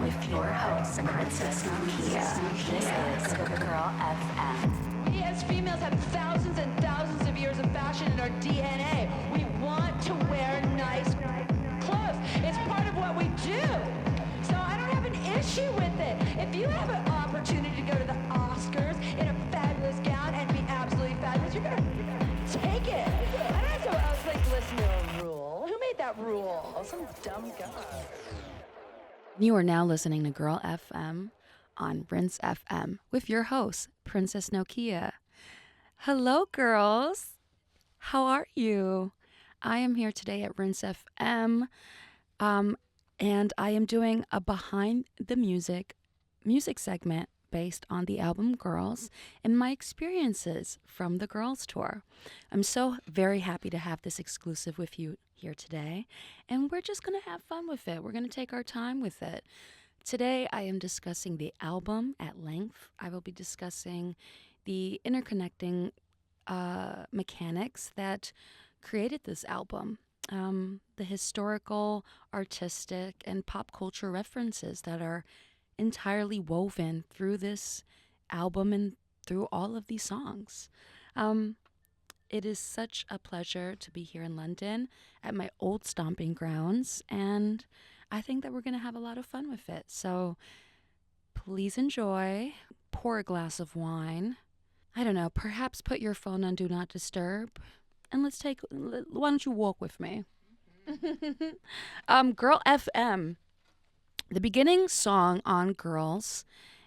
with your host, Princess Nokia. This is Girl FM. We as females have thousands and thousands of years of fashion in our DNA. We want to wear nice clothes. It's part of what we do. So I don't have an issue with it. If you have an opportunity to go to the Oscars in a fabulous gown and be absolutely fabulous, you're gonna take it. I don't have to listen to a rule. Who made that rule? Some dumb guy. You are now listening to Girl FM on Rinse FM with your host, Princess Nokia. Hello, girls. How are you? I am here today at Rinse FM, and I am doing a behind the music segment based on the album Girls and my experiences from the Girls Tour. I'm so very happy to have this exclusive with you here today, and we're just going to have fun with it. We're going to take our time with it. Today, I am discussing the album at length. I will be discussing the interconnecting mechanics that created this album, the historical, artistic, and pop culture references that are entirely woven through this album and through all of these songs. It is such a pleasure to be here in London at my old stomping grounds, and I think that we're going to have a lot of fun with it. So please enjoy, pour a glass of wine. I don't know, perhaps put your phone on Do Not Disturb, and why don't you walk with me? Girl FM. The beginning song on Girls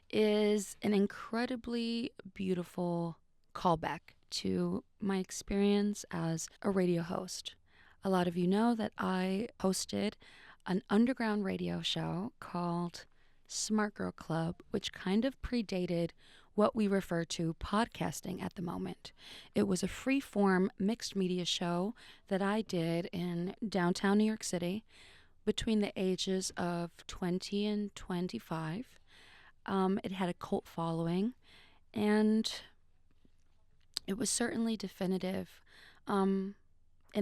is an incredibly beautiful callback to my experience as a radio host. A lot of you know that I hosted an underground radio show called Smart Girl Club, which kind of predated what we refer to podcasting at the moment. It was a free-form mixed media show that I did in downtown New York City between the ages of 20 and 25. It had a cult following, and it was certainly definitive in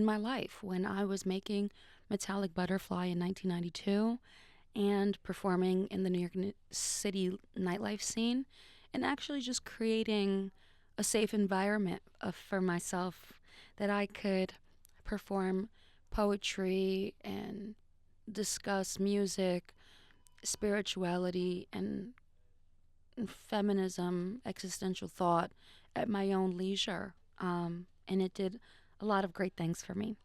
my life when I was making Metallic Butterfly in 1992 and performing in the New York City nightlife scene and actually just creating a safe environment for myself that I could perform poetry and discuss music, spirituality, and feminism, existential thought at my own leisure. And it did a lot of great things for me.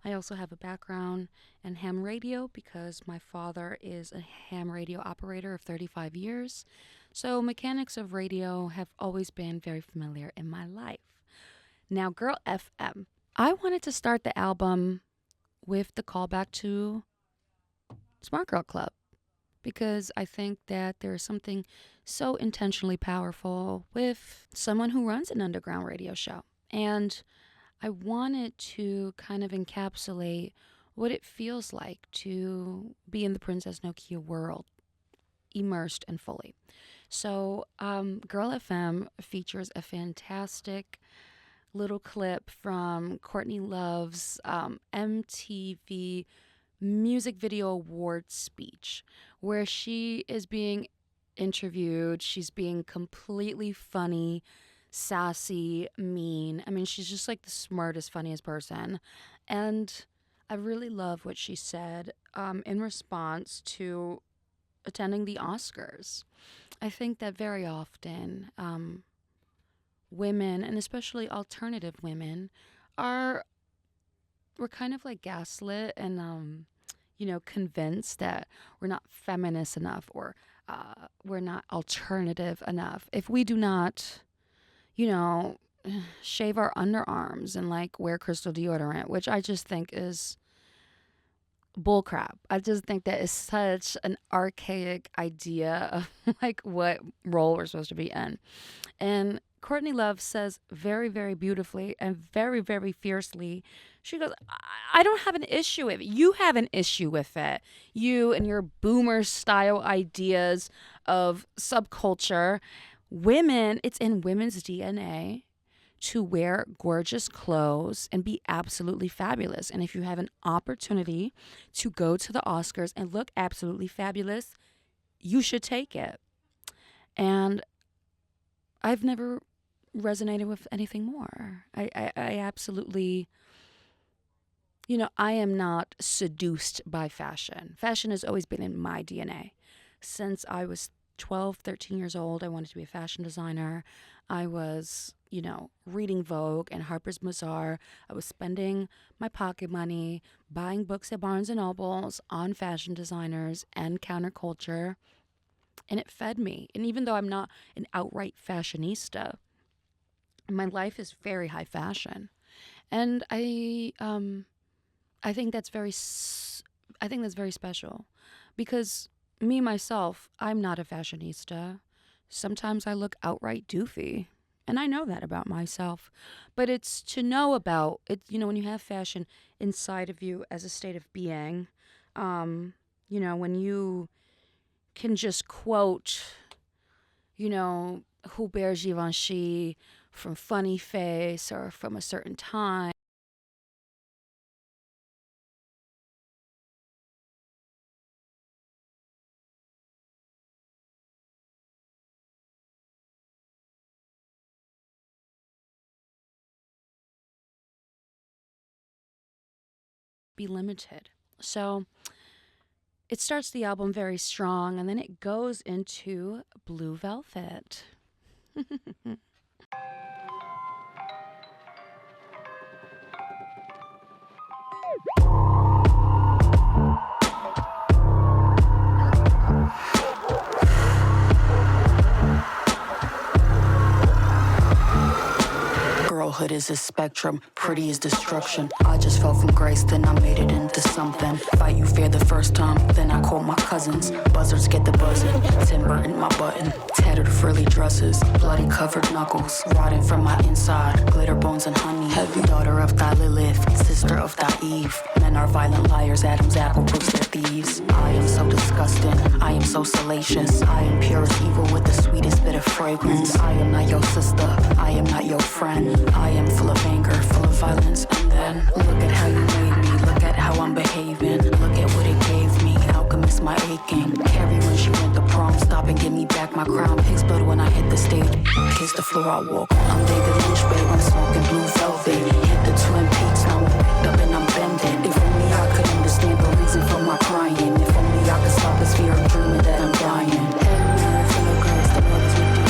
I also have a background in ham radio because my father is a ham radio operator of 35 years. So mechanics of radio have always been very familiar in my life. Now, Girl FM. I wanted to start the album with the callback to Smart Girl Club because I think that there is something so intentionally powerful with someone who runs an underground radio show. And I wanted to kind of encapsulate what it feels like to be in the Princess Nokia world, immersed and fully. So Girl FM features a fantastic little clip from Courtney Love's MTV Music Video Award speech, where she is being interviewed. She's being completely funny, sassy, mean. I mean, she's just like the smartest, funniest person. And I really love what she said in response to attending the Oscars. I think that very often women, and especially alternative women, we're kind of like gaslit and, convinced that we're not feminist enough or we're not alternative enough. If we do not, shave our underarms and like wear crystal deodorant, which I just think is bullcrap. I just think that is such an archaic idea of like what role we're supposed to be in. And Courtney Love says very, very beautifully and very, very fiercely, she goes, I don't have an issue with it. You have an issue with it. You and your boomer style ideas of subculture. Women, it's in women's DNA to wear gorgeous clothes and be absolutely fabulous. And if you have an opportunity to go to the Oscars and look absolutely fabulous, you should take it. And I've never resonated with anything more. I absolutely, I am not seduced by fashion. Fashion has always been in my DNA. Since I was 12, 13 years old, I wanted to be a fashion designer. I was, reading Vogue and Harper's Bazaar. I was spending my pocket money buying books at Barnes and Nobles on fashion designers and counterculture. And it fed me. And even though I'm not an outright fashionista, my life is very high fashion. And I think that's very special, because me myself, I'm not a fashionista. Sometimes I look outright doofy, and I know that about myself. But it's to know about it, when you have fashion inside of you as a state of being, when you can just quote, Hubert Givenchy from Funny Face or from a certain time. Be limited. So it starts the album very strong, and then it goes into Blue Velvet. Girlhood is a spectrum, pretty is destruction. I just fell from grace, then I made it into something. Fight you fear the first time, then I call my cousins. Buzzards get the buzzing, timber in my button. Tattered frilly dresses, bloody covered knuckles. Rotting from my inside, glitter bones and honey. Heavy daughter of thy Lilith, sister of thy Eve. Men are violent liars, Adam's apple proves they're thieves. I am so disgusting, I am so salacious. I am pure as evil with the sweetest bit of fragrance. I am not your sister, I am not your friend. I am full of anger, full of violence. And then look at how you made me, look at how I'm behaving. Look at what it gave me, alchemist my aching. Carrie when she went to prom, stop and give me back my crown. Pig's blood when I hit the stage, kiss the floor I walk. I'm David Lynch, babe, I'm smoking blue velvet. Hit the Twin Peaks, now I'm picked up and I'm bending. If only I could understand the reason for my crying. If only I could stop this fear of dreaming that I'm dying. Hey man, fellow girls, the mothers with you.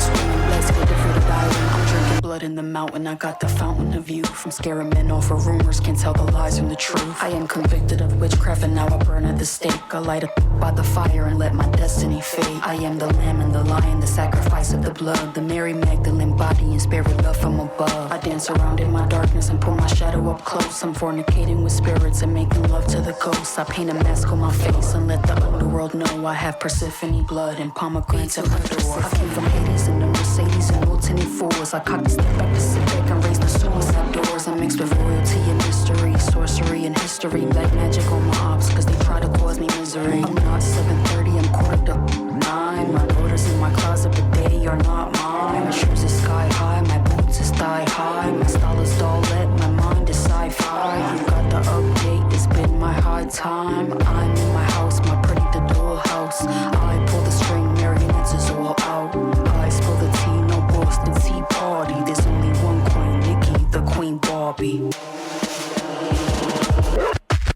Swimming blessed with the fruit of dying. I'm drinking blood in the mountain, I got the fountain of youth. From scaring men off of rumors, can't tell the lies from the truth. I am convicted of witchcraft and now I burn at the stake. I light up by the fire and let my destiny fade. I am the lamb and the lion, the sacrifice of the blood. The Mary Magdalene body and spirit love from above. I dance around in my darkness and pull my shadow up close. I'm fornicating with spirits and making love to the ghosts. I paint a mask on my face and let the underworld know I have Persephone blood and pomegranates at my door. I came from Hades in the Mercedes and no tinted fours. I cocked the step back to sit back and raise the suicide doors. I'm mixed with royalty and mystery, sorcery and history. Black magic on my ops cause they try to cause me misery. I'm not 7:30, I'm quarter to 9. My orders in my closet but they are not mine. My shoes is sky high, my boots is thigh high. My style is doll-lit, my mind is sci-fi. You got the update, it's been my high time. I'm in my house, my pretty the dollhouse. I pull the string, marionettes is all out. I spill the tea, no Boston Tea Party. There's only one queen, Nikki, the Queen Barbie.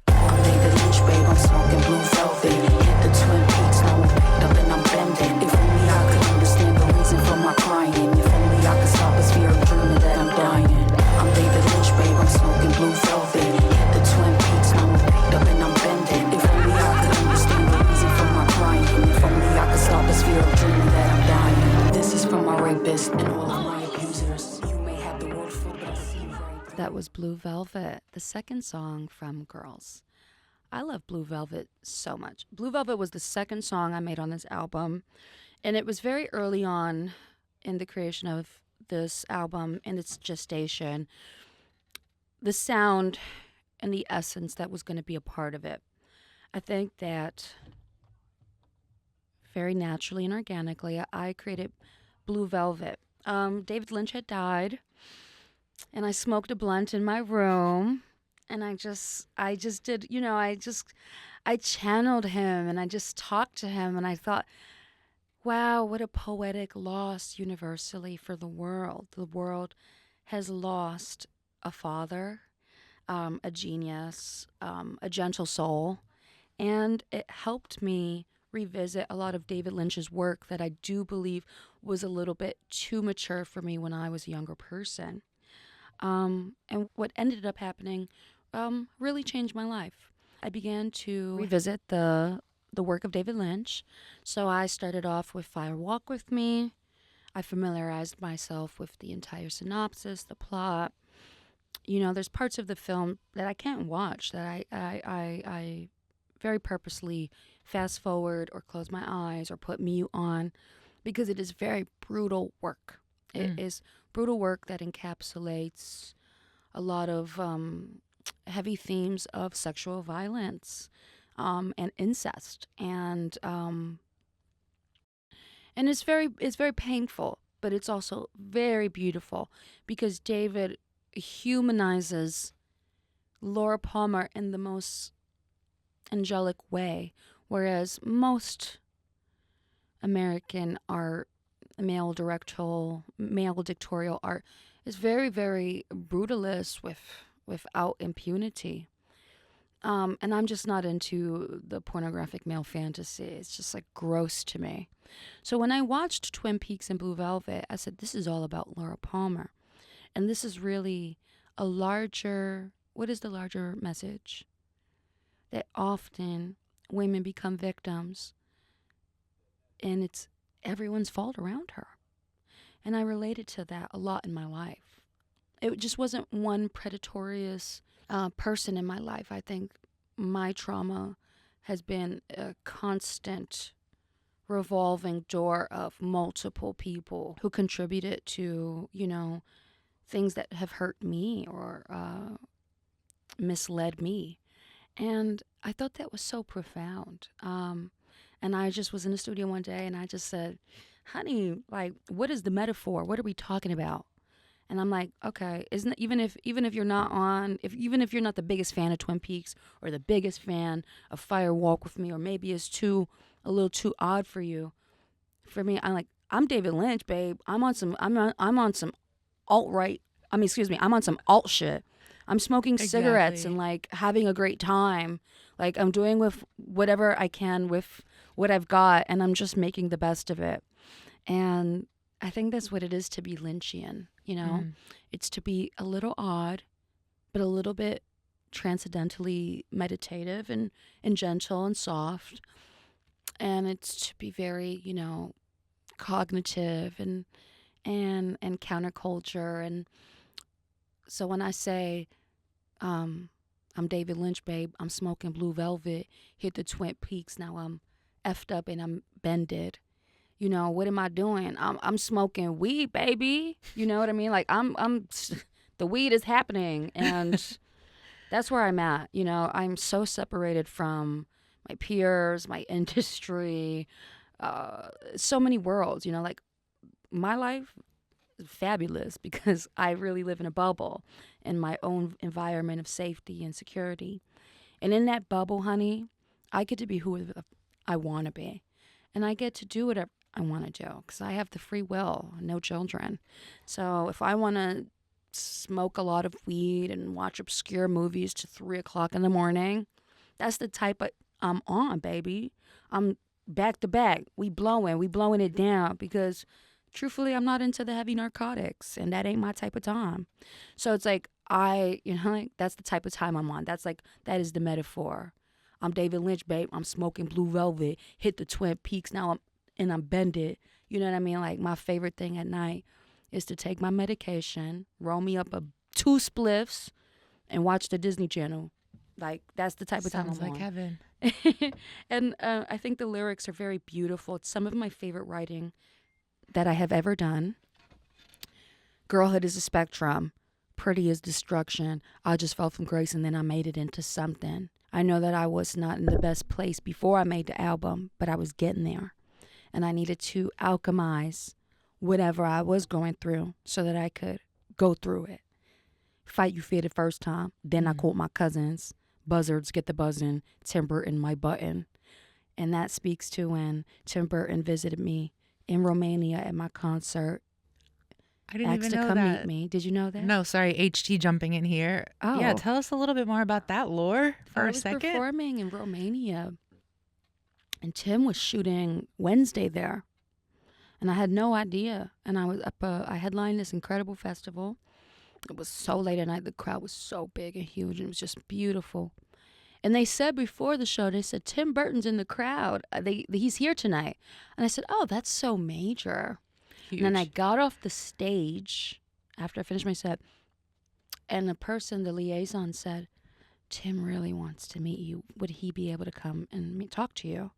I'm David Lynch, babe, I'm smoking blue velvet. Hit the Twin Peaks, now I'm picked up and I'm bending. If only I could understand the reason for my crying. If only I could stop this fear of dreaming that I'm dying. I'm David Lynch, babe, I'm smoking blue velvet. Hit the Twin Peaks, now I'm picked up and I'm bending. If only I could understand the reason for my crying. If only I could stop this fear of dreaming that I'm dying. This is from my rapist and all of my abusers. You may have the world full, but I see right. That was Blue Velvet, the second song from Girls. I love Blue Velvet so much. Blue Velvet was the second song I made on this album, and it was very early on in the creation of this album and its gestation. The sound and the essence that was going to be a part of it. I think that very naturally and organically, I created Blue Velvet. David Lynch had died, and I smoked a blunt in my room. And I just did, I channeled him and I just talked to him and I thought, wow, what a poetic loss universally for the world. The world has lost a father, a genius, a gentle soul, and it helped me revisit a lot of David Lynch's work that I do believe was a little bit too mature for me when I was a younger person. And what ended up happening really changed my life. I began to revisit the work of David Lynch. So I started off with Fire Walk with Me. I familiarized myself with the entire synopsis, the plot. You know, there's parts of the film that I can't watch that I very purposely fast forward or close my eyes or put mute on because it is very brutal work. It is brutal work that encapsulates a lot of heavy themes of sexual violence and incest, and it's very painful, but it's also very beautiful because David humanizes Laura Palmer in the most angelic way, whereas most American art, male dictatorial art, is very, very brutalist without impunity. And I'm just not into the pornographic male fantasy. It's just like gross to me. So when I watched Twin Peaks and Blue Velvet, I said, this is all about Laura Palmer. And this is really what is the larger message? That often women become victims and it's everyone's fault around her. And I related to that a lot in my life. It just wasn't one predatorious person in my life. I think my trauma has been a constant revolving door of multiple people who contributed to, things that have hurt me or misled me. And I thought that was so profound. And I just was in the studio one day and I just said, honey, like, what is the metaphor? What are we talking about? And I'm like, okay, isn't even if you're not even if you're not the biggest fan of Twin Peaks or the biggest fan of Fire Walk with Me, or maybe it's a little too odd for you. For me, I'm David Lynch, babe. I'm on some alt-right. I'm on some alt shit. I'm smoking cigarettes and like having a great time. Like I'm doing with whatever I can with what I've got, and I'm just making the best of it. And I think that's what it is to be Lynchian, It's to be a little odd, but a little bit transcendently meditative and gentle and soft. And it's to be very, cognitive and counterculture. And so when I say, I'm David Lynch, babe, I'm smoking Blue Velvet, hit the Twin Peaks, now I'm effed up and I'm bended. What am I doing? I'm smoking weed, baby. You know what I mean? Like I'm the weed is happening, and that's where I'm at. I'm so separated from my peers, my industry, so many worlds. Like my life is fabulous because I really live in a bubble in my own environment of safety and security. And in that bubble, honey, I get to be who I want to be, and I get to do whatever I want to do because I have the free will, no children. So if I want to smoke a lot of weed and watch obscure movies to 3:00 in the morning, that's the type I'm on, baby. I'm back to back. We blowing it down because truthfully, I'm not into the heavy narcotics and that ain't my type of time. So it's like that's the type of time I'm on. That is the metaphor. I'm David Lynch, babe. I'm smoking Blue Velvet, hit the Twin Peaks. Now I'm bended. You know what I mean? Like my favorite thing at night is to take my medication, roll me up 2 spliffs, and watch the Disney Channel. Like that's the type of time I'm Sounds like on. heaven. And I think the lyrics are very beautiful. It's some of my favorite writing that I have ever done. Girlhood is a spectrum. Pretty is destruction. I just fell from grace and then I made it into something. I know that I was not in the best place before I made the album, but I was getting there. And I needed to alchemize whatever I was going through so that I could go through it. Fight you fear the first time. Then I called my cousins. buzzards get the buzzin', Tim Burton my button. And that speaks to when Tim Burton visited me in Romania at my concert. I didn't Asked even to know come that. meet me. Did you know that? No, sorry, HT jumping in here. Yeah, Oh. tell us a little bit more about that lore for I a was second. performing in Romania, and Tim was shooting Wednesday there, and I had no idea. And I was up. I headlined this incredible festival. It was so late at night. The crowd was so big and huge, and it was just beautiful. And they said before the show, they said Tim Burton's in the crowd. He's here tonight, and I said, "Oh, that's so major." Huge. And then I got off the stage after I finished my set, and the liaison said, Tim really wants to meet you. Would he be able to come and talk to you?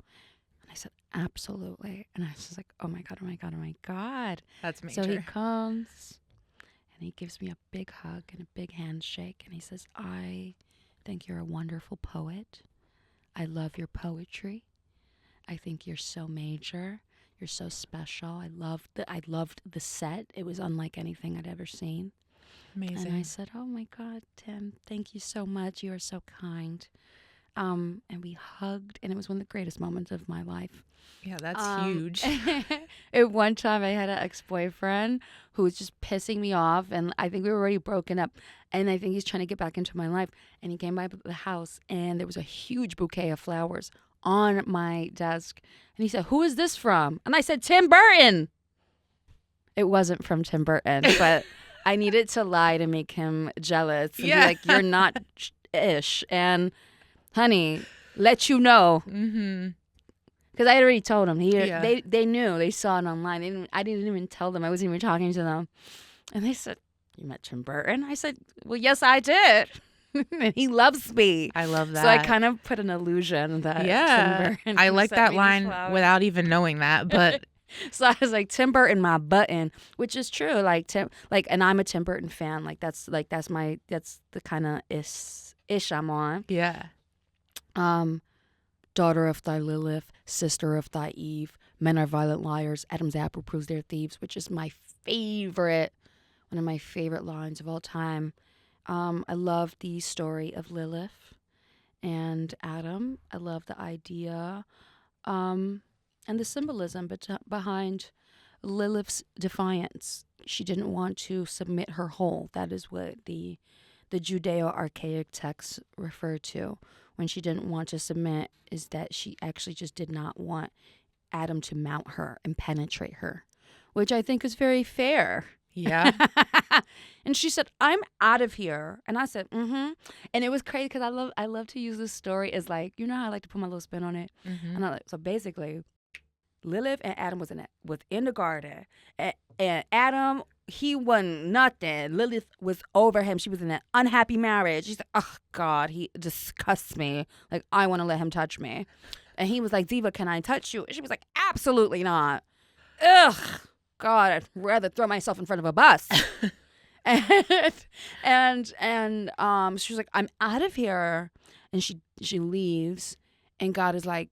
And I said, absolutely. And I was just like, oh my God, oh my God, oh my God. That's major. So he comes and he gives me a big hug and a big handshake. And he says, I think you're a wonderful poet. I love your poetry. I think you're so major. You're so special. I loved the set. It was unlike anything I'd ever seen. Amazing. And I said, oh my God, Tim, thank you so much. You are so kind. And we hugged, and it was one of the greatest moments of my life. Yeah, that's huge. At one time, I had an ex-boyfriend who was just pissing me off, and I think we were already broken up, and I think he's trying to get back into my life. And he came by the house, and there was a huge bouquet of flowers on my desk. And he said, who is this from? And I said, Tim Burton. It wasn't from Tim Burton, but I needed to lie to make him jealous. And be like, you're not ish. And honey, let you know. Mm-hmm. Because I had already told him. They knew. They saw it online. I didn't even tell them. I wasn't even talking to them. And they said, you met Tim Burton? I said, well, yes, I did. And he loves me. I love that. So I kind of put an illusion that Tim Burton I like sent that me these line flowers. without even knowing that, but So I was like, Tim Burton my button, which is true. And I'm a Tim Burton fan. That's the kind of ish I'm on. yeah. Daughter of thy Lilith, sister of thy Eve, men are violent liars, Adam's apple proves they're thieves, which is one of my favorite lines of all time. I love the story of Lilith and Adam. I love the idea and the symbolism behind Lilith's defiance. She didn't want to submit her whole. That is what the Judeo-archaic texts refer to. When she didn't want to submit, is that she actually just did not want Adam to mount her and penetrate her, which I think is very fair. Yeah. And she said, I'm out of here. And I said, mm-hmm. And it was crazy because I love to use this story as how I like to put my little spin on it. Mm-hmm. And so basically, Lilith and Adam was in the garden. And Adam, he wasn't nothing. Lilith was over him. She was in an unhappy marriage. She's like, oh, God, he disgusts me. Like, I want to let him touch me. And he was like, Diva, can I touch you? And she was like, absolutely not. Ugh, God, I'd rather throw myself in front of a bus. and she was like, I'm out of here. And she leaves. And God is like,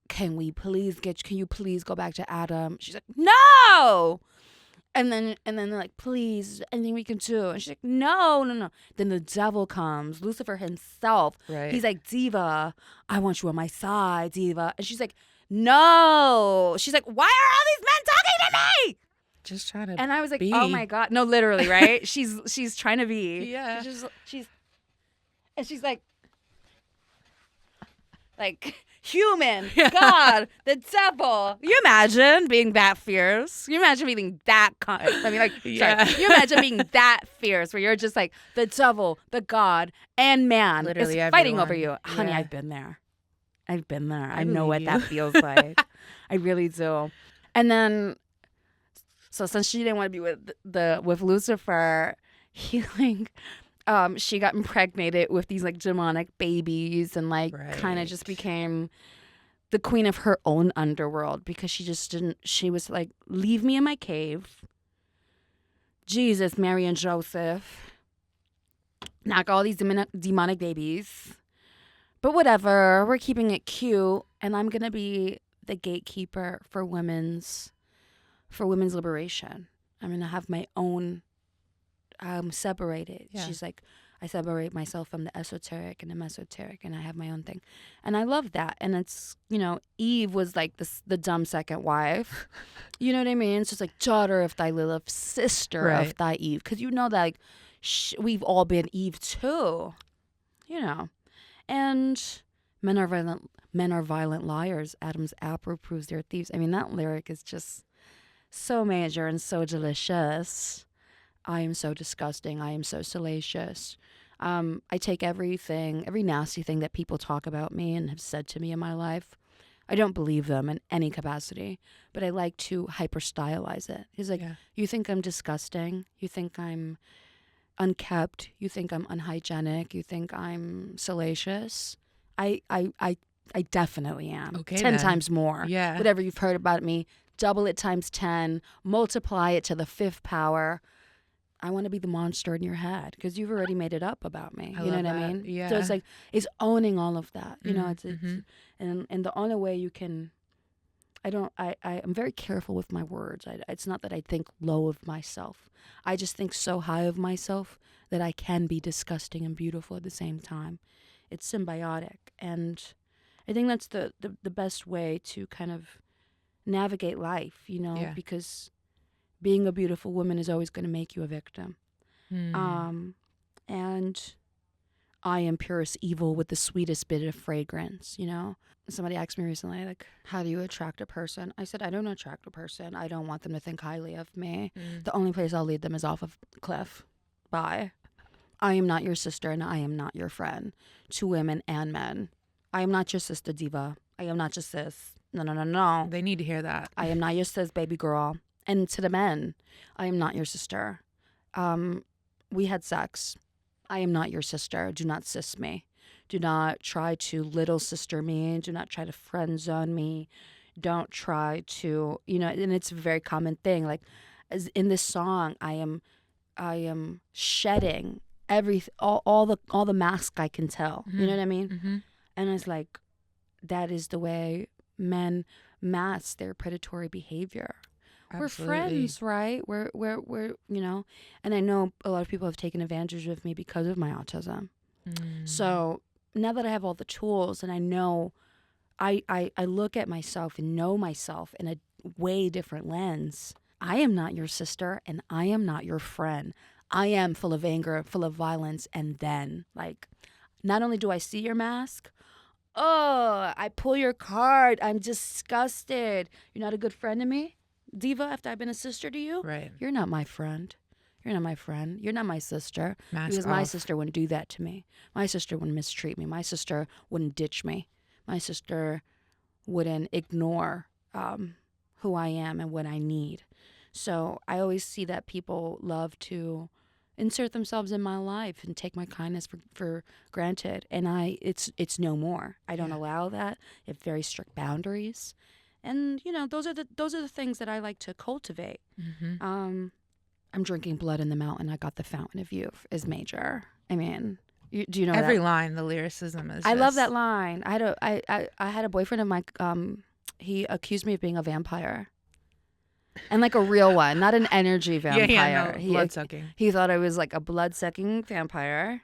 can you please go back to Adam? She's like, no. And then they're like, please, anything we can do. And she's like, no. Then the devil comes, Lucifer himself. Right. He's like, Diva, I want you on my side, Diva. And she's like, no. She's like, why are all these men talking to me? Just trying to And I was like, be. oh my God. No, literally, right? she's trying to be. Yeah. She's like human, God, the devil. You imagine being that fierce? You imagine being that Yeah. sorry. You imagine being that fierce where you're just like the devil, the God, and man Literally is fighting over everyone. you. Honey, Yeah. I've been there. I believe know what you. that feels like. I really do. And then, so since she didn't want to be with Lucifer, she got impregnated with these demonic babies and kind of just became the queen of her own underworld because she was like, leave me in my cave. Jesus, Mary and Joseph. Knock all these demonic babies. But whatever, we're keeping it cute, and I'm going to be the gatekeeper for women's liberation. I'm going to have my own separated. Yeah. She's like, I separate myself from the esoteric and the mesoteric, and I have my own thing. And I love that. And it's, Eve was like the dumb second wife. You know what I mean? It's just like daughter of thy Lilith, sister of thy Eve. Because that, like, we've all been Eve too, And men are violent liars. Adam's apple proves they're thieves. I mean, that lyric is just so major and so delicious. I am so disgusting. I am so salacious. I take every nasty thing that people talk about me and have said to me in my life. I don't believe them in any capacity, but I like to hyper stylize it. He's like, you think I'm disgusting? You think I'm unkept? You think I'm unhygienic? You think I'm salacious? I definitely am. Okay, 10 then. times more. Yeah. Whatever you've heard about me, double it times 10, multiply it to the 5th power. I want to be the monster in your head because you've already made it up about me. You know what I mean? Yeah. So it's like, it's owning all of that. It's Mm-hmm. and the only way you can, I'm very careful with my words. It's not that I think low of myself. I just think so high of myself that I can be disgusting and beautiful at the same time. It's symbiotic. And I think that's the best way to kind of navigate life, because being a beautiful woman is always going to make you a victim. And I am purest evil with the sweetest bit of fragrance, Somebody asked me recently, like, how do you attract a person? I said, I don't attract a person. I don't want them to think highly of me. The only place I'll lead them is off of a cliff. Bye. I am not your sister and I am not your friend. To women and men. I am not your sister, diva. I am not your sis. No. They need to hear that. I am not your sis, baby girl. And to the men, I am not your sister. We had sex. I am not your sister. Do not sis me. Do not try to little sister me. Do not try to friend zone me. Don't try to, and it's a very common thing. Like, as in this song, I am shedding all the mask I can tell. You know what I mean? Mm-hmm. And it's like, that is the way men mask their predatory behavior. Absolutely. We're friends, right? We're and I know a lot of people have taken advantage of me because of my autism. So now that I have all the tools and I know, I look at myself and know myself in a way different lens. I am not your sister and I am not your friend. I am full of anger, full of violence. And then, like, not only do I see your mask, I pull your card. I'm disgusted. You're not a good friend to me, diva, after I've been a sister to you? Right. You're not my friend. You're not my friend. You're not my sister. Mask because my off. sister wouldn't do that to me. My sister wouldn't mistreat me. My sister wouldn't ditch me. My sister wouldn't ignore who I am and what I need. So I always see that people love to insert themselves in my life and take my kindness for granted. And it's no more. I don't allow that. I have very strict boundaries. And those are the things that I like to cultivate. Mm-hmm. I'm drinking blood in the mountain. I got the fountain of youth is major. I mean, do you know every that? line? The lyricism is. I love that line. I had a boyfriend of mine. He accused me of being a vampire, and like a real one, not an energy vampire. No, blood sucking. He thought I was like a blood sucking vampire.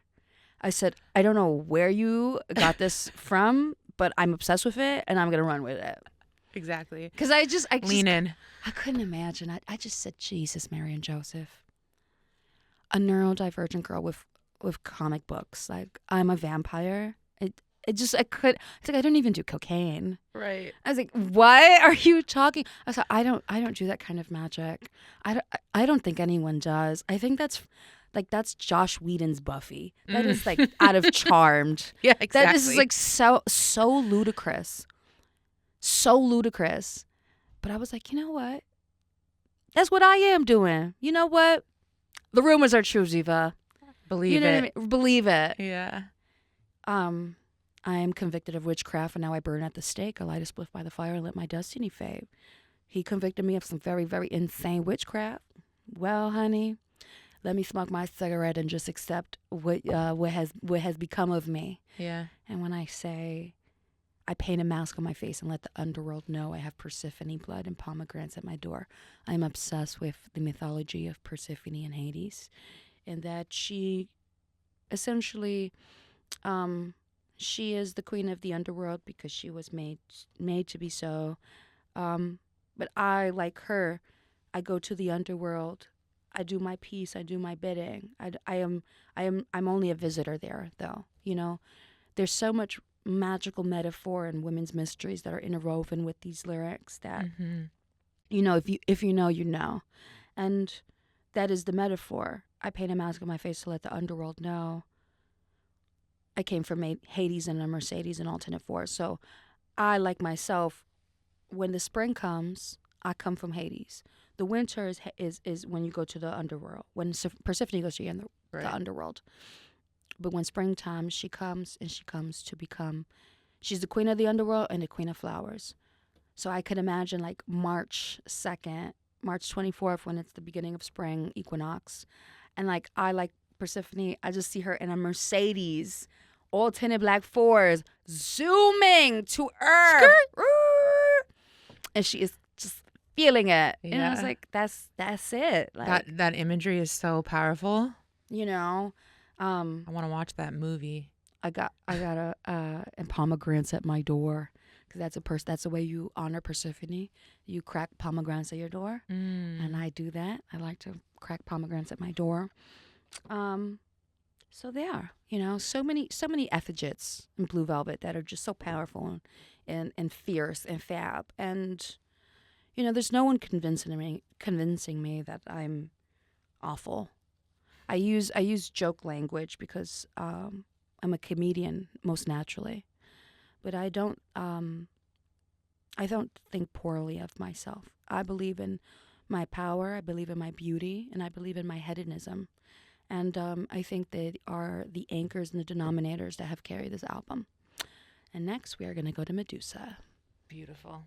I said, I don't know where you got this from, but I'm obsessed with it, and I'm gonna run with it. Exactly. Because I lean in. I couldn't imagine. I just said, Jesus, Mary and Joseph. A neurodivergent girl with comic books. Like, I'm a vampire. I could. It's like, I don't even do cocaine. Right. I was like, what are you talking? I was like, I don't do that kind of magic. I don't think anyone does. I think that's Josh Whedon's Buffy. That is like out of Charmed. Yeah, exactly. That is like so ludicrous. So ludicrous. But I was like, you know what? That's what I am doing. You know what? The rumors are true, Ziva. Believe it. What I mean? Believe it. Yeah. I am convicted of witchcraft, and now I burn at the stake. I light a spliff by the fire and let my destiny fade. He convicted me of some very, very insane witchcraft. Well, honey, let me smoke my cigarette and just accept what has become of me. Yeah. And when I say, I paint a mask on my face and let the underworld know I have Persephone blood and pomegranates at my door. I'm obsessed with the mythology of Persephone and Hades, and that she essentially, she is the queen of the underworld because she was made to be so. But I, like her, I go to the underworld. I do my piece. I do my bidding. I'm only a visitor there, though. There's so much magical metaphor and women's mysteries that are interwoven with these lyrics that, if you know, you know. And that is the metaphor. I paint a mask on my face to let the underworld know I came from Hades in a Mercedes and alternate four. So I, like myself, when the spring comes, I come from Hades. The winter is when you go to the underworld. When Persephone goes to the underworld. But when springtime, she comes to become, she's the queen of the underworld and the queen of flowers. So I could imagine like March 2nd, March 24th, when it's the beginning of spring equinox. And like Persephone, I just see her in a Mercedes, all tinted black fours, zooming to Earth. And she is just feeling it. Yeah. And I was like, that's it. Like, that imagery is so powerful. I want to watch that movie. I got and pomegranates at my door, because that's the way you honor Persephone. You crack pomegranates at your door, and I do that. I like to crack pomegranates at my door. So there, so many effigies in Blue Velvet that are just so powerful and fierce and fab. And there's no one convincing me that I'm awful. I use joke language because I'm a comedian most naturally, but I don't think poorly of myself. I believe in my power, I believe in my beauty, and I believe in my hedonism. And I think they are the anchors and the denominators that have carried this album. And next, we are going to go to Medusa. Beautiful.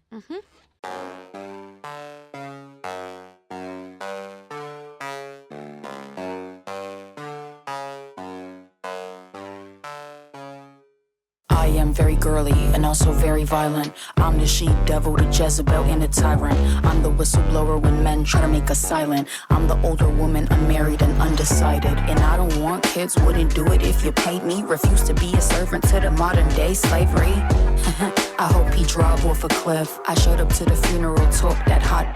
I am very girly and also very violent. I'm the she-devil, the Jezebel, and the tyrant. I'm the whistleblower when men try to make us silent. I'm the older woman, unmarried and undecided. And I don't want kids, wouldn't do it if you paid me. Refuse to be a servant to the modern day slavery. I hope he drove off a cliff. I showed up to the funeral, talk that hot.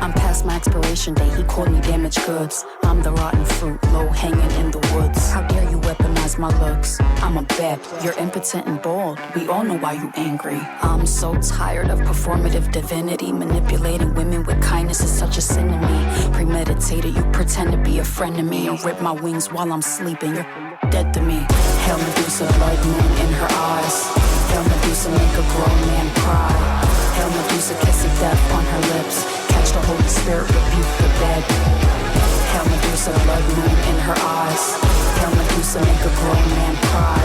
I'm past my expiration date, he called me damaged goods. I'm the rotten fruit, low hanging in the woods. How dare you weaponize my looks? I'm a bet, you're impotent and bald. We all know why you angry. I'm so tired of performative divinity. Manipulating women with kindness is such a sin to me. Premeditated, you pretend to be a friend to me and rip my wings while I'm sleeping. You're dead to me. Hail Medusa, blood moon in her eyes. Hail Medusa, make a grown man cry. Hail Medusa, kiss of death on her lips. Catch the Holy Spirit, rebuke the dead. Hail Medusa, blood moon in her eyes. Hail Medusa, make a grown man cry.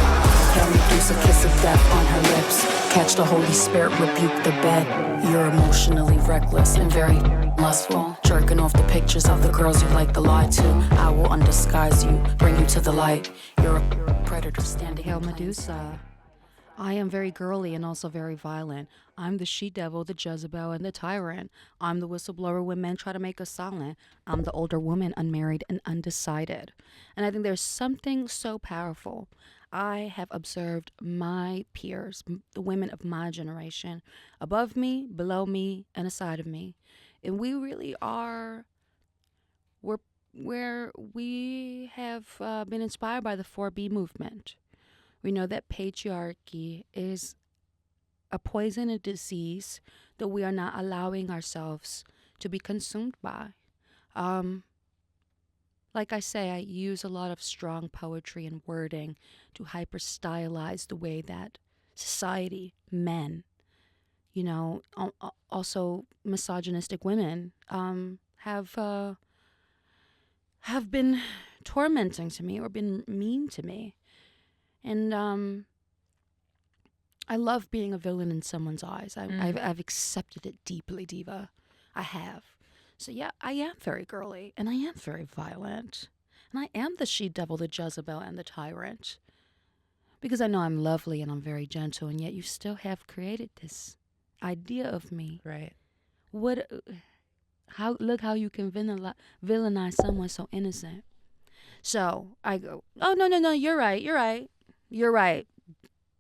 Hail Medusa, kiss of death on her lips. Catch the Holy Spirit, rebuke the bed. You're emotionally reckless and very lustful. Jerking off the pictures of the girls you like to lie to. I will undisguise you, bring you to the light. You're a predator standing Hail in plain Medusa. sight. I am very girly and also very violent. I'm the she-devil, the Jezebel, and the tyrant. I'm the whistleblower when men try to make us silent. I'm the older woman, unmarried and undecided. And I think there's something so powerful. I have observed my peers, the women of my generation, above me, below me, and aside of me. And we really are where we have been inspired by the 4B movement. We know that patriarchy is a poison and disease that we are not allowing ourselves to be consumed by. Like I say, I use a lot of strong poetry and wording to hyper-stylize the way that society, men, also misogynistic women, have been tormenting to me or been mean to me. And I love being a villain in someone's eyes. I've accepted it deeply, Diva. I have. So yeah, I am very girly, and I am very violent. And I am the she-devil, the Jezebel, and the tyrant. Because I know I'm lovely and I'm very gentle, and yet you still have created this idea of me. Right. Look how you can villainize someone so innocent. So I go, oh, no, you're right.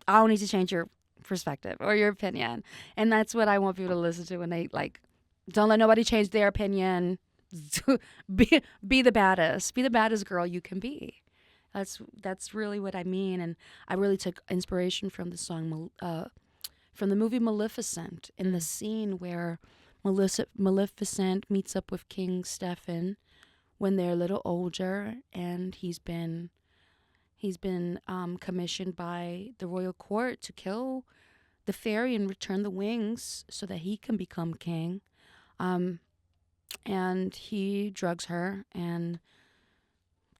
I don't need to change your perspective or your opinion. And that's what I want people to listen to when they like, don't let nobody change their opinion. be the baddest. Be the baddest girl you can be. That's really what I mean. And I really took inspiration from the song, from the movie Maleficent, in the scene where Maleficent meets up with King Stefan when they're a little older, and he's been commissioned by the royal court to kill the fairy and return the wings so that he can become king. And he drugs her and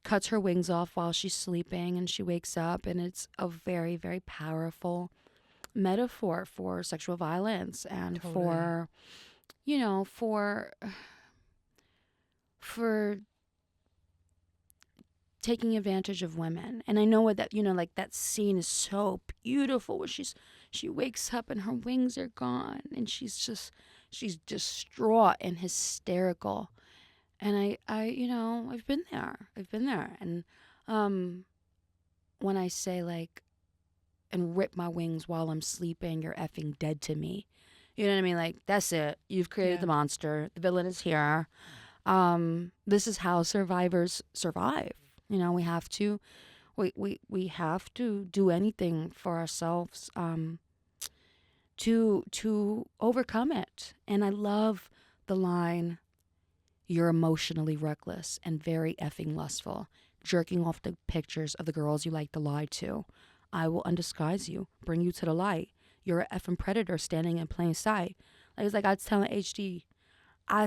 cuts her wings off while she's sleeping, and she wakes up, and it's a very, very powerful metaphor for sexual violence and for, you know, for taking advantage of women. And I know what that, you know, like that scene is so beautiful where she wakes up and her wings are gone, and she's distraught and hysterical. And I you know, I've been there. And when I say like, and rip my wings while I'm sleeping, you're effing dead to me. You know what I mean? Like, that's it. You've created the monster. The villain is here. This is how survivors survive. You know, we have to do anything for ourselves to overcome it. And I love the line, "You're emotionally reckless and very effing lustful, jerking off the pictures of the girls you like to lie to. I will undisguise you, bring you to the light. You're an effing predator standing in plain sight." Like, it's like I was telling HD, I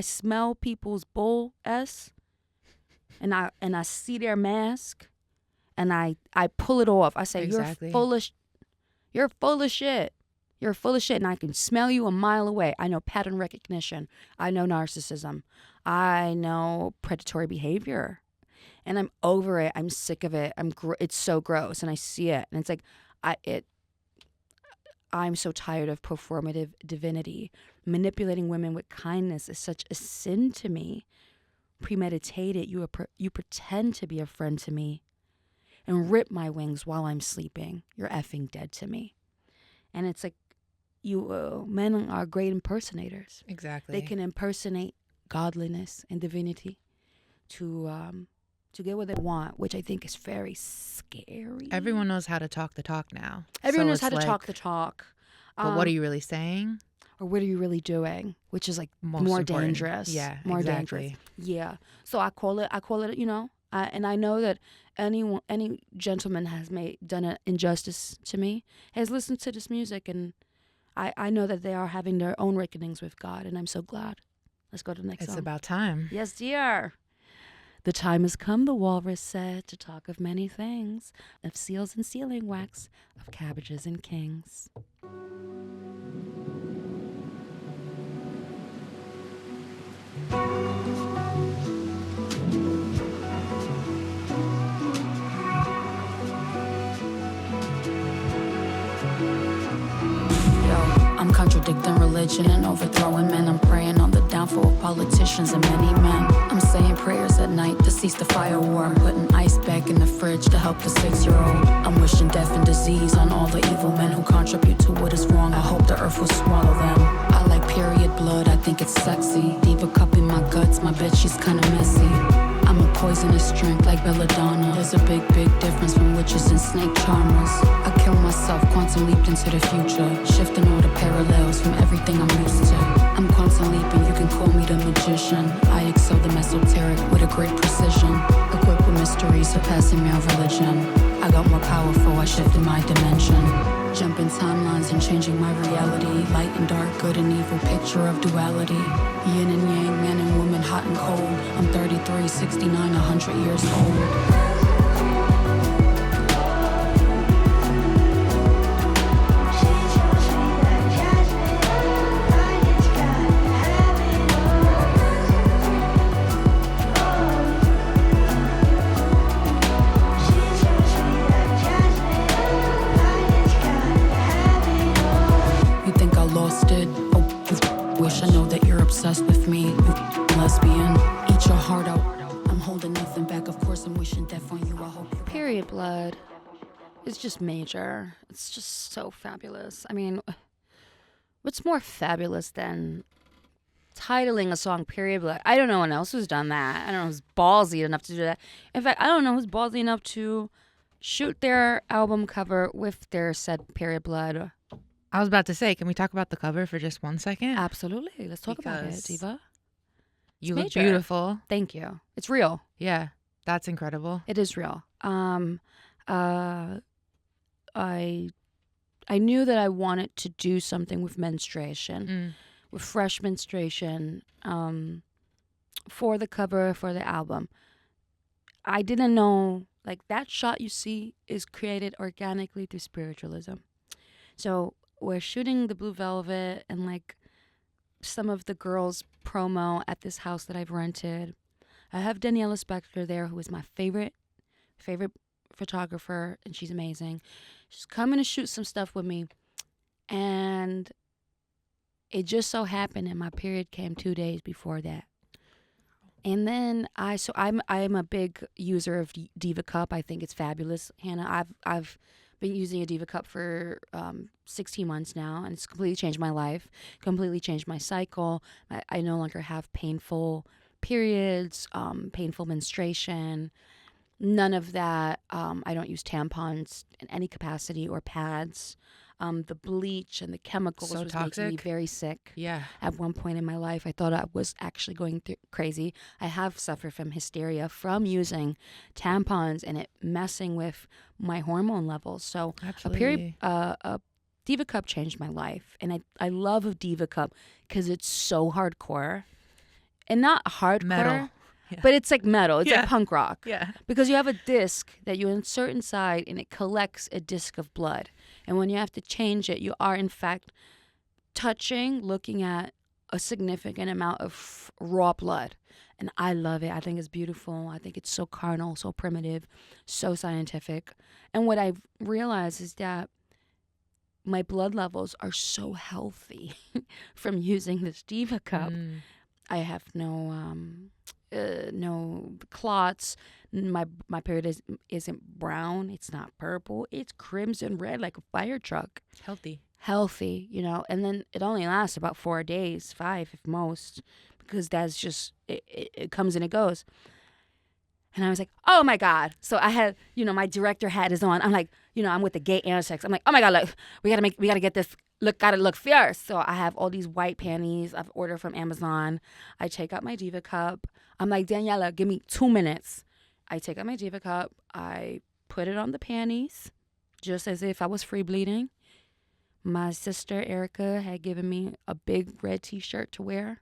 smell people's bull s, and I see their mask, and I pull it off. I say, Exactly. You're full of shit. You're full of shit, and I can smell you a mile away. I know pattern recognition. I know narcissism. I know predatory behavior. And I'm over it. I'm sick of it. It's so gross, and I see it. And it's like, I'm so tired of performative divinity. Manipulating women with kindness is such a sin to me. Premeditated, you pretend to be a friend to me and rip my wings while I'm sleeping. You're effing dead to me. And it's like, men are great impersonators. Exactly. They can impersonate godliness and divinity to get what they want, which I think is very scary. Everyone knows how to talk the talk now. Everyone So knows it's how to like, talk the talk. But what are you really saying? Or what are you really doing? Which is like Most more important. dangerous. Yeah, more exactly. dangerous. Yeah. So I call it, you know, and I know that any gentleman has done an injustice to me, has listened to this music, and I know that they are having their own reckonings with God, and I'm so glad. Let's go to the next It's song. about time. Yes, dear. The time has come, the walrus said, to talk of many things, of seals and sealing wax, of cabbages and kings. I'm contradicting religion and overthrowing men. I'm praying on the downfall of politicians and many men. I'm saying prayers at night to cease the fire war. I'm putting ice back in the fridge to help the 6-year-old. I'm wishing death and disease on all the evil men who contribute to what is wrong. I hope the earth will swallow them. I like period blood, I think it's sexy. Diva cup in my guts, my bitch, she's kinda messy. I'm a poisonous drink like belladonna. There's a big, big difference from witches and snake charmers. I kill myself, quantum leaped into the future, shifting all the parallels from everything I'm used to. I'm quantum leaping, you can call me the magician. I excel the esoteric with a great precision, equipped with mystery surpassing mere religion. I got more powerful, I shifted my dimension. Jumping timelines and changing my reality. Light and dark, good and evil, picture of duality. Yin and yang, man and woman, hot and cold. I'm 33, 69, 100 years old. Wish I know that you're obsessed with me, you lesbian. Eat your heart out. I'm holding nothing back, of course. wishing death on you. I hope you Period blood is just major. It's just so fabulous. I mean, what's more fabulous than titling a song Period Blood? I don't know anyone else who's done that. I don't know who's ballsy enough to do that. In fact, I don't know who's ballsy enough to shoot their album cover with their said Period Blood. I was about to say, can we talk about the cover for just 1 second? Absolutely. Let's talk about it, Because Diva. You It's look major. beautiful. Thank you. It's real. Yeah, that's incredible. It is real. I knew that I wanted to do something with menstruation, with fresh menstruation, for the cover for the album. I didn't know, like, that shot you see is created organically through spiritualism. So we're shooting the Blue Velvet and like some of the girls promo at this house that I've rented. I have Daniela Spector there, who is my favorite photographer, and she's amazing. She's coming to shoot some stuff with me, and it just so happened that my period came 2 days before that. And then I'm a big user of Diva Cup. I think it's fabulous, Hannah. I've been using a Diva Cup for 16 months now, and it's completely changed my life, completely changed my cycle. I no longer have painful periods, painful menstruation, none of that. I don't use tampons in any capacity or pads. The bleach and the chemicals So was making me toxic. very sick. Yeah. At one point in my life, I thought I was actually going crazy. I have suffered from hysteria from using tampons and it messing with my hormone levels. So Absolutely. a Diva Cup changed my life, and I love a Diva Cup because it's so hardcore, and not hardcore, Metal. Yeah. but it's like metal. It's Yeah. like punk rock. Yeah. Because you have a disc that you insert inside and it collects a disc of blood. And when you have to change it, you are in fact looking at a significant amount of raw blood. And I love it. I think it's beautiful. I think it's so carnal, so primitive, so scientific. And what I've realized is that my blood levels are so healthy from using this Diva Cup. I have no clots. My period isn't brown. It's not purple. It's crimson red like a fire truck. Healthy, and then it only lasts about 4 days, 5 if most, because that's just it comes and it goes. And I was like, oh my God. So I had, my director hat is on. I'm like, I'm with the gay antics. I'm like, oh my God, look, we gotta get this gotta look fierce. So I have all these white panties I've ordered from Amazon. I take out my Diva Cup. I'm like, Daniela, give me 2 minutes. I take out my Diva Cup. I put it on the panties, just as if I was free bleeding. My sister Erica had given me a big red t-shirt to wear.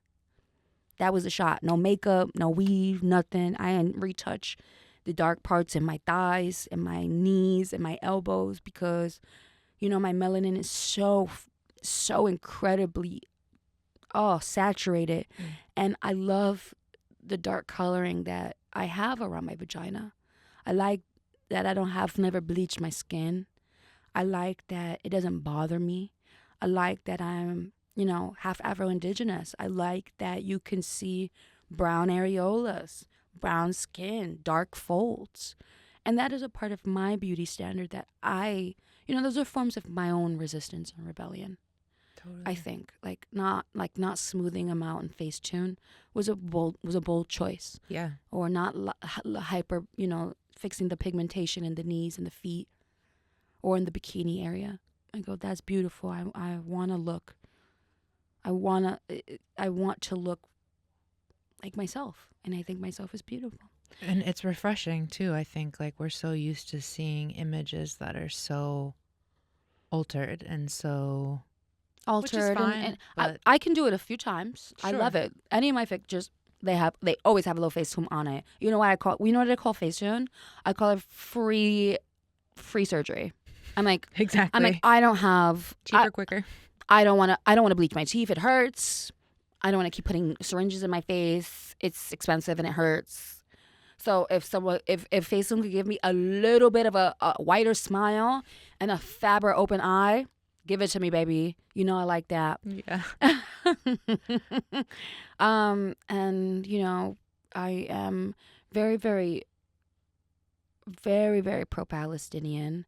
That was a shot. No makeup, no weave, nothing. I didn't retouch the dark parts in my thighs and my knees and my elbows because, my melanin is so incredibly, saturated. And I love the dark coloring that I have around my vagina. I like that I don't never bleached my skin. I like that it doesn't bother me. I like that I'm, half Afro-Indigenous. I like that you can see brown areolas, brown skin, dark folds. And that is a part of my beauty standard that those are forms of my own resistance and rebellion. Totally. I think not smoothing them out in Facetune was a bold choice. Yeah. Or not hyper, fixing the pigmentation in the knees and the feet or in the bikini area. I go, that's beautiful. I want to look. I want to look like myself, and I think myself is beautiful. And it's refreshing too. I think we're so used to seeing images that are so altered and so Altered, fine, and but- I can do it a few times. I Sure. love it. Any of my pictures, they always have a little Facetune on it. You know what I call? You know what I call Facetune? I call it free surgery. I'm like, Exactly. I don't have Cheaper, quicker. I don't want to bleach my teeth. It hurts. I don't want to keep putting syringes in my face. It's expensive and it hurts. So if Facetune could give me a little bit of a whiter smile and a fabber open eye, give it to me, baby. I like that. Yeah. And I am very, very very, very pro-Palestinian,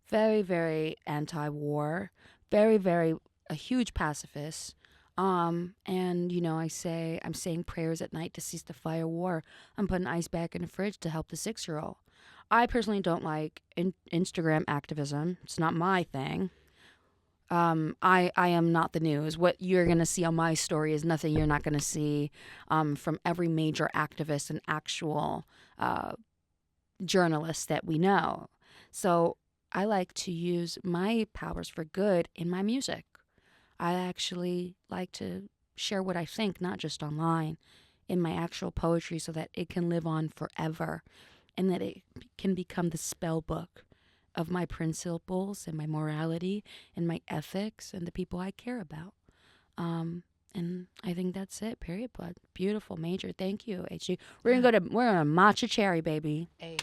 very, very anti-war, very, very a huge pacifist. And I'm saying prayers at night to cease the fire war. I'm putting ice back in the fridge to help the 6-year-old. I personally don't like Instagram activism. It's not my thing. I am not the news. What you're going to see on my story is nothing you're not going to see from every major activist and actual journalist that we know. So I like to use my powers for good in my music. I actually like to share what I think, not just online, in my actual poetry so that it can live on forever and that it can become the spell book of my principles and my morality and my ethics and the people I care about. And I think that's it, period, bud. Beautiful, major. Thank you, HG. We're on a Matcha Cherry, baby. Hey.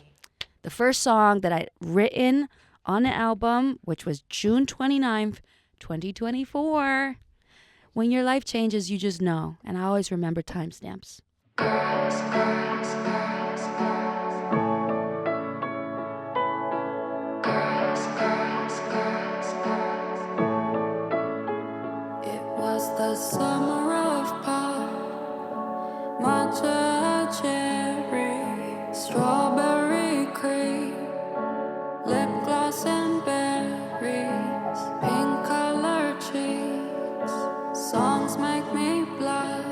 The first song that I written on the album, which was June 29th, 2024. When your life changes, you just know. And I always remember timestamps. It was the summer of pop, matcha cherry, strawberry cream, lip gloss and berries, pink colored cheeks. Songs make me blush.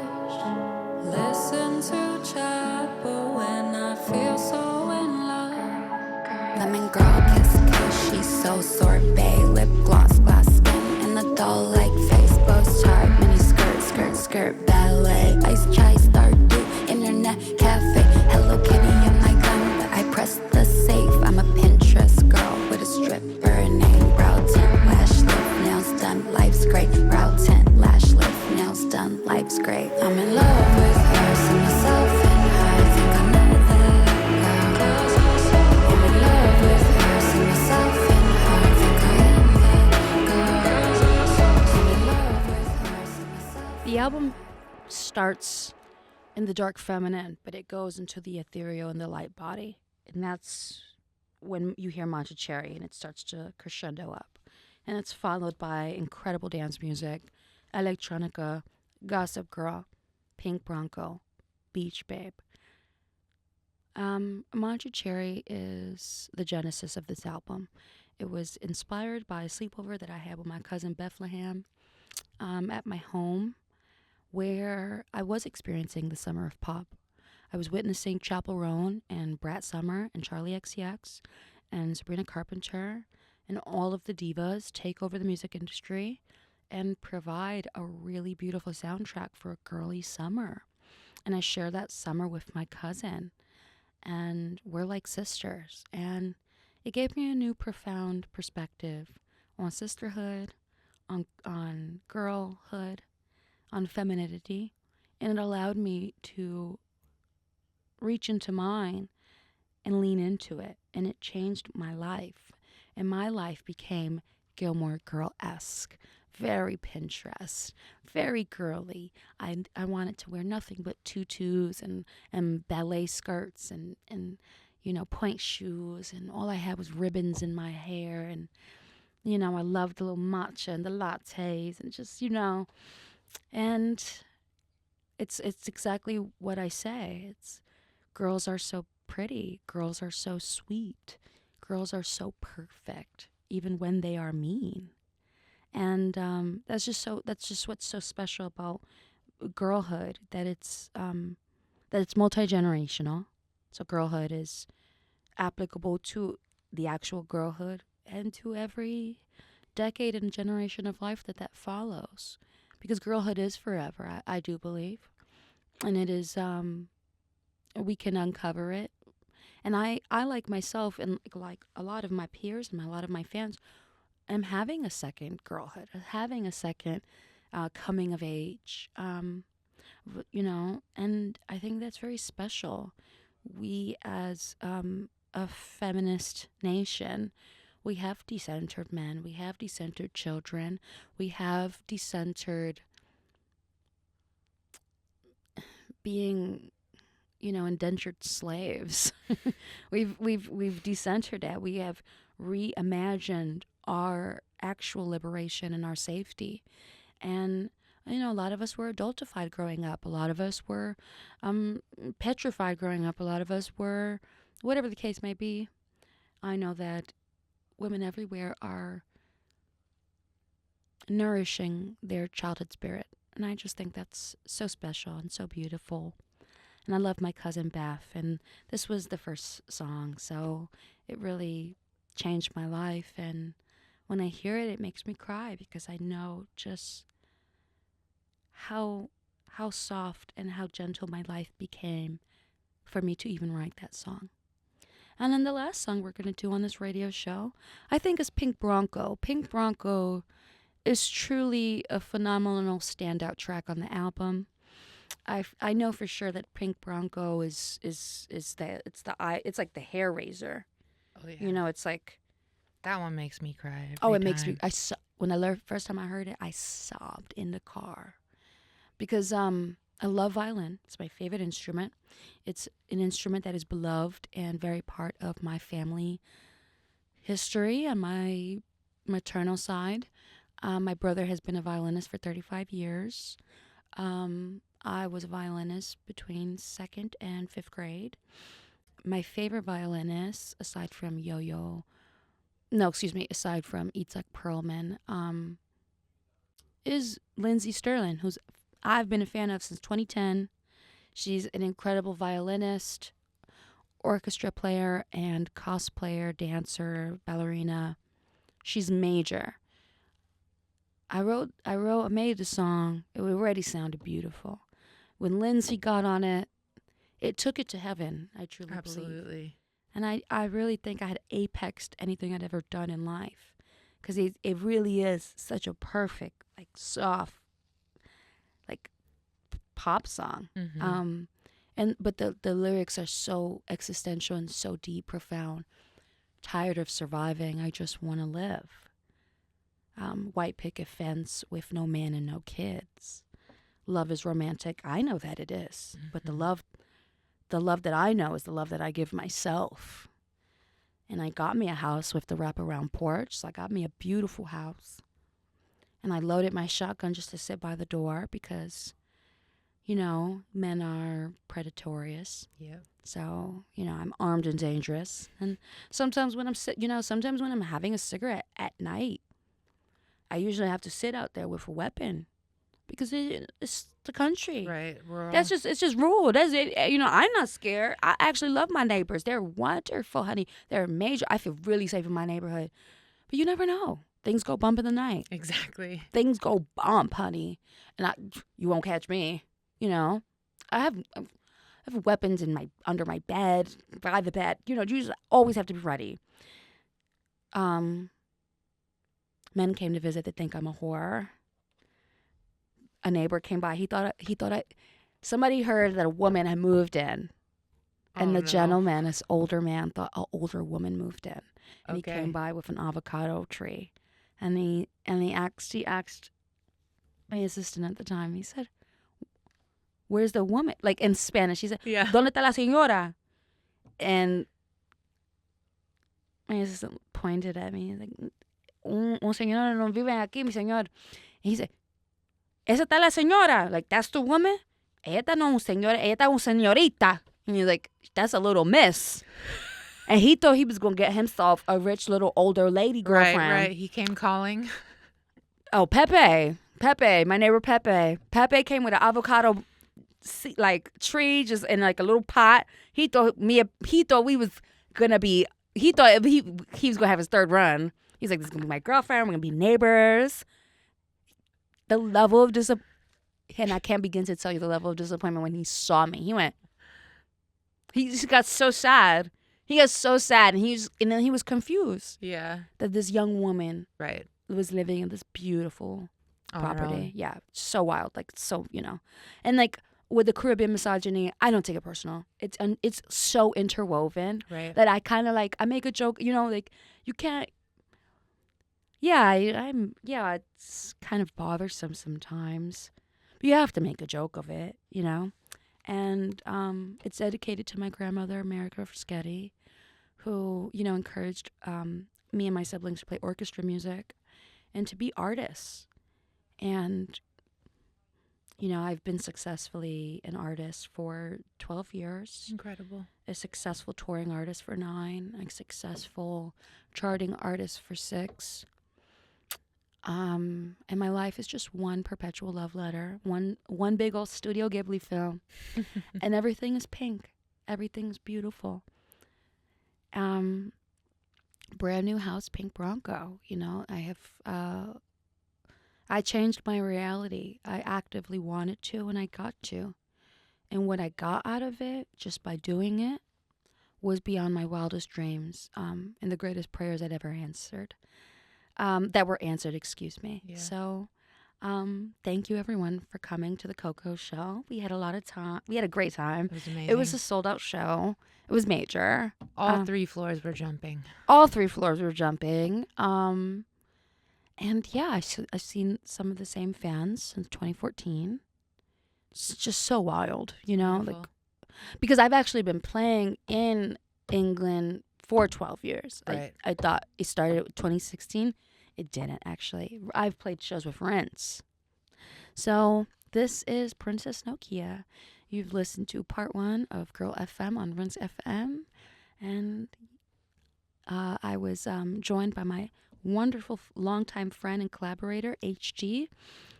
Listen to chapel when I feel so in love. Lemon girl kiss, she's so sorbet, lip gloss, glass skin, and the doll like face, bows chart, mini skirt, ballet, ice chai, Stardew, internet cafe, Hello Kitty in my gun, but I press the safe. I'm a Pinterest girl with a stripper name, brow tint, lash lift, nails done, life's great, brow tint, lash lift, nails done, life's great. I'm in love with her, see myself in her, think I know that girl. I'm in love with her, see myself in her, think I am that girl. I'm in love with her, see myself. The album starts in the dark feminine, but it goes into the ethereal and the light body. And that's when you hear Matcha Cherry and it starts to crescendo up. And it's followed by incredible dance music, electronica, Gossip Girl, Pink Bronco, Beach Babe. Matcha Cherry is the genesis of this album. It was inspired by a sleepover that I had with my cousin Bethlehem at my home, where I was experiencing the summer of pop. I was witnessing Chappell Roan and Brat Summer and Charlie XCX and Sabrina Carpenter and all of the divas take over the music industry and provide a really beautiful soundtrack for a girly summer. And I share that summer with my cousin, and we're like sisters. And it gave me a new profound perspective on sisterhood, on girlhood, on femininity, and it allowed me to reach into mine and lean into it, and it changed my life, and my life became Gilmore Girl-esque, very Pinterest, very girly. I wanted to wear nothing but tutus and ballet skirts and point shoes, and all I had was ribbons in my hair, and I loved the little matcha and the lattes and just and it's exactly what I say. It's girls are so pretty, girls are so sweet, girls are so perfect, even when they are mean. And that's just what's so special about girlhood, that it's multi-generational. So girlhood is applicable to the actual girlhood and to every decade and generation of life that follows. Because girlhood is forever, I do believe. And it is, we can uncover it. And I like myself and like a lot of my peers and a lot of my fans, am having a second girlhood, having a second coming of age, and I think that's very special. We as a feminist nation, we have decentered men, we have decentered children, we have decentered being indentured slaves. we've decentered it. We have reimagined our actual liberation and our safety. And a lot of us were adultified growing up. A lot of us were petrified growing up. A lot of us were, whatever the case may be. I know that women everywhere are nourishing their childhood spirit. And I just think that's so special and so beautiful. And I love my cousin Beth. And this was the first song, so it really changed my life. And when I hear it, it makes me cry because I know just how soft and how gentle my life became for me to even write that song. And then the last song we're going to do on this radio show, I think, is Pink Bronco. Pink Bronco is truly a phenomenal standout track on the album. I know for sure that Pink Bronco is like the hair raiser. Oh yeah. It's like, That one makes me cry. it makes me. When I learned first time I heard it, I sobbed in the car because I love violin. It's my favorite instrument. It's an instrument that is beloved and very part of my family history on my maternal side. My brother has been a violinist for 35 years. I was a violinist between 2nd and 5th grade. My favorite violinist, aside from Itzhak Perlman, is Lindsey Sterling, who's I've been a fan of since 2010. She's an incredible violinist, orchestra player, and cosplayer, dancer, ballerina. She's major. I made the song. It already sounded beautiful. When Lindsay got on it, it took it to heaven, I truly believe. Absolutely. And I really think I had apexed anything I'd ever done in life. Because it really is such a perfect, like, soft, like, pop song. Mm-hmm. But the lyrics are so existential and so deep, profound. Tired of surviving, I just want to live. White picket fence with no man and no kids. Love is romantic. I know that it is. Mm-hmm. But the love that I know is the love that I give myself. And I got me a house with the wraparound porch. So I got me a beautiful house. And I loaded my shotgun just to sit by the door because, men are predatorious. Yeah. So, I'm armed and dangerous. And sometimes when I'm having a cigarette at night, I usually have to sit out there with a weapon because it's the country. Right. Rural. It's just rural. That's it. I'm not scared. I actually love my neighbors. They're wonderful, honey. They're major. I feel really safe in my neighborhood. But you never know. Things go bump in the night. Exactly. Things go bump, honey. And you won't catch me. I have weapons under my bed, by the bed. You just always have to be ready. Men came to visit that think I'm a whore. A neighbor came by. He thought somebody heard that a woman had moved in. And the gentleman, this older man, thought an older woman moved in. And he came by with an avocado tree. And he asked my assistant at the time, he said, "Where's the woman?" Like in Spanish. He said, Yeah. "¿Dónde está la señora?" And my assistant pointed at me, like, un señor no vive aquí, mi señor. And he said, "Esa está la señora." Like, that's the woman? Esta no un señora, esta un señorita. And he's like, "That's a little miss." And he thought he was going to get himself a rich little older lady girlfriend. Right. He came calling. Oh, Pepe, my neighbor Pepe. Pepe came with an avocado tree just in like a little pot. He thought we was gonna be. He thought he was gonna have his third run. He's like, "This is gonna be my girlfriend. We're gonna be neighbors." The level of and I can't begin to tell you the level of disappointment when he saw me. He just got so sad. He got so sad, and then he was confused. Yeah. That this young woman Right. was living in this beautiful property. own. Yeah, so wild, and like with the Caribbean misogyny, I don't take it personal. It's so interwoven Right. that I kind of I make a joke, you can't. Yeah, it's kind of bothersome sometimes, but you have to make a joke of it, And it's dedicated to my grandmother, America Frischetti, who, you know, encouraged me and my siblings to play orchestra music and to be artists. And, you know, I've been successfully an artist for 12 years. Incredible. A successful touring artist for 9. A successful charting artist for 6. And my life is just one perpetual love letter, one big old Studio Ghibli film, and everything is pink. Everything's beautiful. Brand new house, pink Bronco. You know, I changed my reality. I actively wanted to, and I got to. And what I got out of it, just by doing it, was beyond my wildest dreams, and the greatest prayers I'd ever answered. That were answered, excuse me. Yeah. So, thank you everyone for coming to the Coco show. We had a lot of time. We had a great time. It was amazing. It was a sold out show. It was major. All 3 floors were jumping. All 3 floors were jumping. And yeah, I've seen some of the same fans since 2014. It's just so wild, you know, Beautiful. like, because I've actually been playing in England for 12 years. Right. I thought it started with 2016. It didn't, actually. I've played shows with Rince. So this is Princess Nokia. You've listened to part 1 of Girl FM on Rince FM. And I was joined by my wonderful longtime friend and collaborator, HG.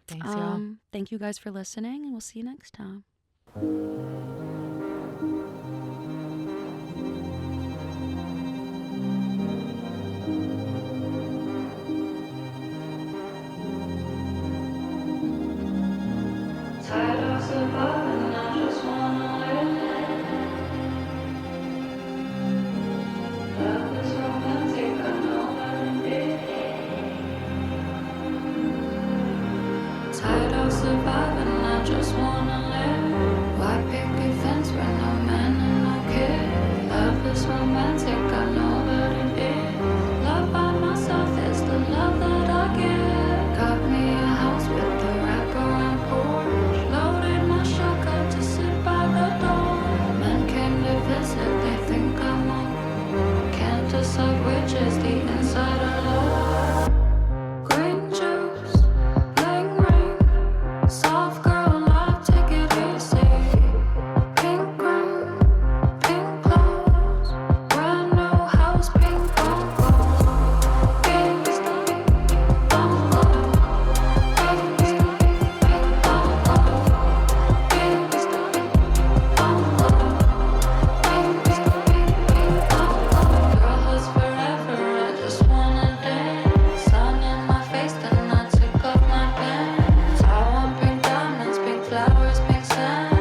Thanks, y'all. Thank you guys for listening, and we'll see you next time. Tired of surviving, I just wanna live. Love is romantic, I know that it is. Tired of surviving, I just wanna live. Why picket fence when no man and no kid? Love is romantic, I know that it is. Love by myself is the love that I give. Got me a house with a wraparound porch. Loaded my shotgun to sit by the door. Men came to visit, they think I'm on. Can't decide which is the inside or love. Green juice, bling ring. Soft girl life, take it easy. Pink room, pink clothes. Brand new house, pink Bronco. Pink Bronco. Girlhood's forever, I just wanna dance. Sun in my face, then I took off my pants. I want pink diamonds, pink flowers, pink sand.